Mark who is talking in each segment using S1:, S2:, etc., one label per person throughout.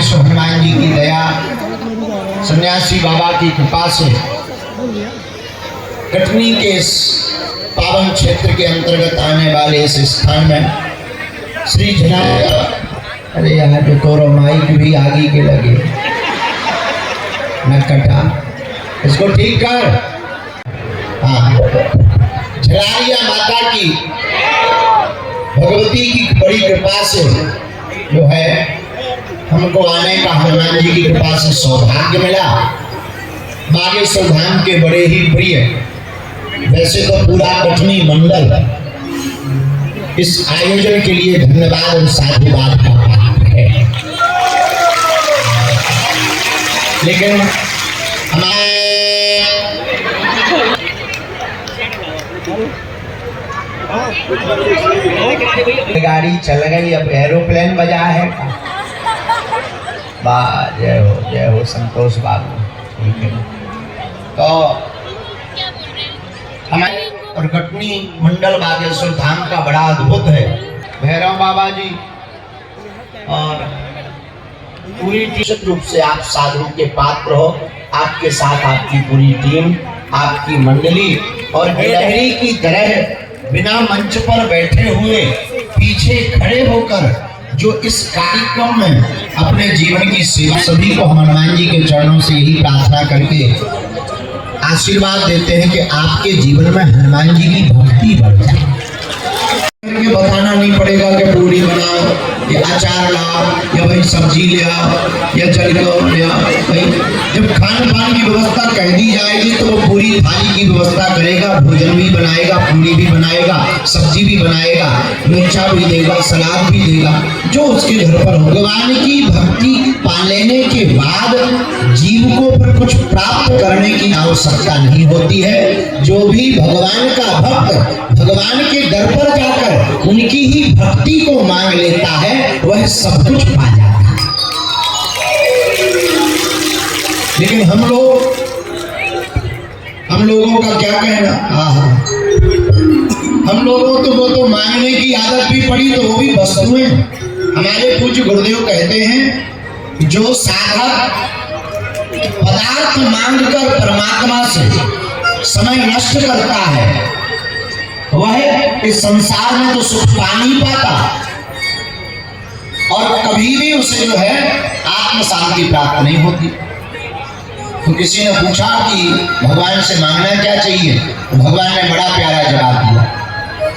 S1: सो हनुमान जी की दया, सन्यासी बाबा की कृपा से कटनी के इस पावन क्षेत्र के अंतर्गत आने वाले इस स्थान में श्री झलारिया, अरे यहाँ तो तोरो माइक भी आगे के लगे न कटा, इसको ठीक कर। हाँ, झलारिया माता की भगवती की बड़ी कृपा से जो है हमको आने का हनुमान जी की कृपा से सौभाग्य मिला। बागेश्वर धाम के बड़े ही प्रिय, वैसे तो पूरा कटनी मंडल इस आयोजन के लिए धन्यवाद और साधुवाद का पात्र है, लेकिन हमारे गाड़ी चल गई, अब एरोप्लेन बजा है। वाह, जय हो संतोष बाबू। ठीक है, तो हमारे और कटनी मंडल बागेश्वर धाम का बड़ा अद्भुत है। भैरव बाबा जी और पूरी निश्चित रूप से आप साधु के पात्र हो, आपके साथ आपकी पूरी टीम, आपकी मंडली और गिलहरी की तरह बिना मंच पर बैठे हुए पीछे खड़े होकर जो इस कार्यक्रम में अपने जीवन की सेवा, सभी को हम हनुमान जी के चरणों से यही प्रार्थना करके आशीर्वाद देते हैं कि आपके जीवन में हनुमान जी की भक्ति बढ़ जाए। बताना नहीं पड़ेगा कि पूरी बनाओ या अचार लाओ या भाई सब्जी ले आओ या जल ले आओ। भाई जब खान पान की व्यवस्था कह दी जाएगी तो वो पूरी थाली की व्यवस्था करेगा, भोजन भी बनाएगा, पूरी भी बनाएगा, सब्जी भी बनाएगा, मिर्चा भी देगा, सलाद भी देगा, जो उसके घर पर हो। भगवान की भक्ति पा लेने के बाद जीव को फिर कुछ प्राप्त करने की आवश्यकता नहीं होती है। जो भी भगवान का भक्त भगवान के दर पर जाकर उनकी ही भक्ति को मांग लेता है, वह सब कुछ पा जाता है। लेकिन हम लोगों का क्या कहना, हम लोगों तो वो तो मांगने की आदत भी पड़ी तो वो भी वस्तुएं। हमारे पूज्य गुरुदेव कहते हैं जो साधक पदार्थ मांगकर परमात्मा से समय नष्ट करता है वह इस संसार में तो सुख पा नहीं पाता और कभी भी उसे जो है आत्म शांति प्राप्त नहीं होती। तो किसी ने पूछा कि भगवान से मांगना क्या चाहिए, तो भगवान ने बड़ा प्यारा जवाब दिया,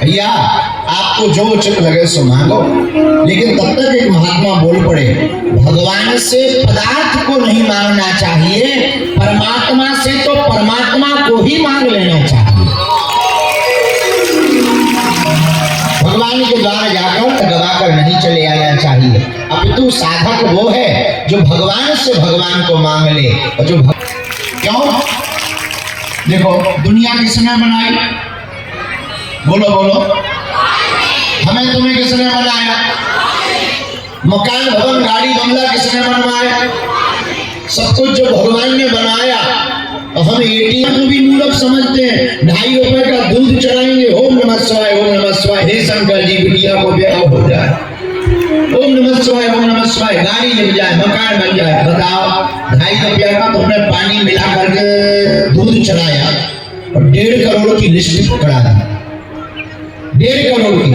S1: भैया आपको जो उचित लगे सो मांगो। लेकिन तब तक एक महात्मा बोल पड़े, भगवान से पदार्थ को नहीं मांगना चाहिए, परमात्मा से तो परमात्मा को ही मांग लेना चाहिए। भगवान के द्वारा जाकर गवाकर नहीं चले आना चाहिए। अपितु साधक वो है जो भगवान से भगवान को मांग ले। और जो क्यों, देखो दुनिया किसने बनाई, बोलो बोलो, हमें तुम्हें किसने बनाया? मकान भवन गाड़ी बंगला किसने बनवाया? सब कुछ जो भगवान ने बनाया। और हम एटीएम को भी मूर्ख समझते हैं, 2.5 रुपए का दूध चढ़ाएंगे, ओम नमः शिवाय, ओम नमः शिवाय, हे शंकर जी बिटिया को ब्याह हो जाए, ओम नमः शिवाय, ओम नमः शिवाय, गाड़ी लग जाए, मकान बन जाए। बताओ 2.5 रुपया का तुमने पानी मिला करके दूध चढ़ाया और 1.5 करोड़ की लिस्ट पकड़ा दी, 1.5 करोड़ की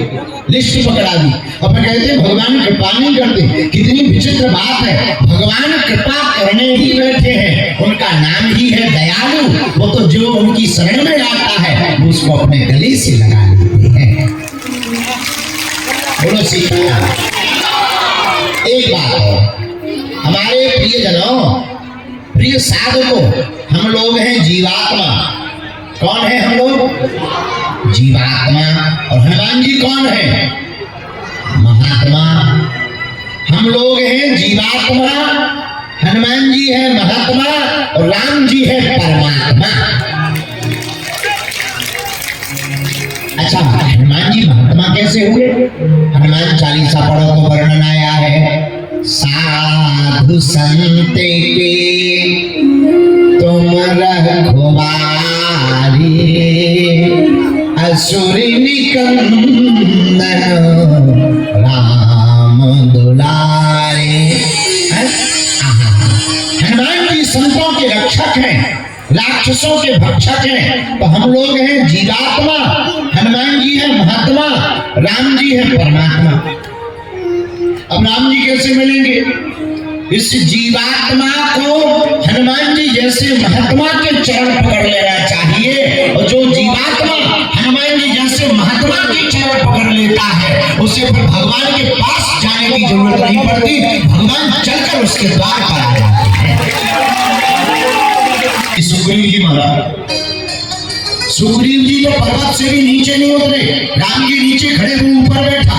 S1: लिस्ट पकड़ा दी। अब मैं कहते हैं भगवान कृपा नहीं करते। कितनी विचित्र बात है, भगवान कृपा करने ही बैठे हैं, उनका नाम ही है दयालु। वो तो जो उनकी शरण में आता है वो उसको अपने गले से लगा लेते हैं। बोलो सीता। एक बात है, हमारे प्रिय जनों, प्रिय साधकों, हम लोग हैं जीवात्मा। कौन है हम लोग? जीवात्मा। और हनुमान जी कौन है? महात्मा। हम लोग हैं जीवात्मा, हनुमान जी है महात्मा और राम जी है परमात्मा। अच्छा, हनुमान जी महात्मा कैसे हुए? हनुमान चालीसा पढ़ो तो वर्णन आया है, साधु संत के तुम रघुबारी, असुर निकंदन राम दुलारे। रक्षक हैं, राक्षसों के भक्षक हैं। तो हम लोग हैं जीवात्मा, हनुमान जी है महात्मा, राम जी है परमात्मा। अब राम जी कैसे मिलेंगे? इस जीवात्मा को हनुमान जी जैसे महात्मा के चरण पकड़ लेना चाहिए, और जो जीवात्मा हनुमान जी जैसे महात्मा के चरण पकड़ लेता है उसे फिर भगवान के पास जाने की जरूरत नहीं पड़ती, भगवान चलकर उसके द्वार पर आ जाते हैं। सुग्रीव जी महाराज, सुग्रीव जी तो पर्वत से भी नीचे नहीं उतरे, राम जी नीचे खड़े हुए ऊपर बैठा।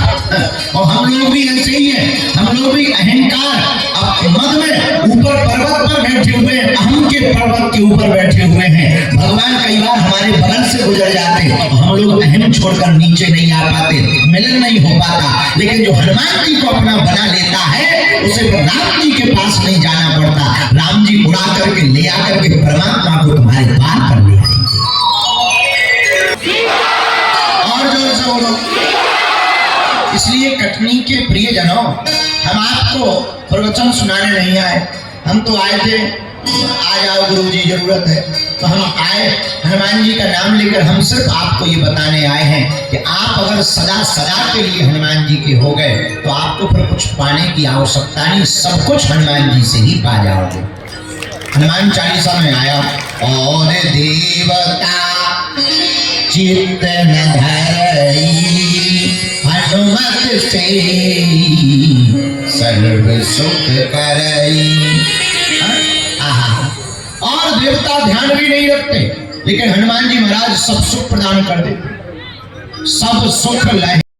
S1: और हम लोग भी ऐसे ही हैं, हम लोग भी अहंकार मद में ऊपर पर्वत पर बैठे हुए हैं, अहम के पर्वत के ऊपर बैठे हुए हैं। भगवान कई बार हमारे बगल से गुजर जाते, हम लोग अहम छोड़कर नीचे नहीं आ पाते, मिलन नहीं हो पाता। लेकिन जो हनुमान जी को अपना बना लेता है उसे राम जी के पास नहीं जाना पड़ता, राम जी उड़ा करके ले आकर के परमात्मा को तुम्हारे पार कर ले आएंगे। और जोर से बोलो। इसलिए कटनी के प्रियजनों, हम आपको प्रवचन सुनाने नहीं आए, हम तो आए थे आ जाओ गुरु जी जरूरत है, तो हम आए हनुमान जी का नाम लेकर। हम सिर्फ आपको ये बताने आए हैं कि आप अगर सदा सदा के लिए हनुमान जी के हो गए तो आपको फिर कुछ पाने की आवश्यकता नहीं, सब कुछ हनुमान जी से ही पा जाओगे। हनुमान चालीसा में आया, और देवता चित्त न धरई हनुमत से सर्व सुख करई। और देवता ध्यान भी नहीं रखते, लेकिन हनुमान जी महाराज सब सुख प्रदान कर देते, सब सुख लहे।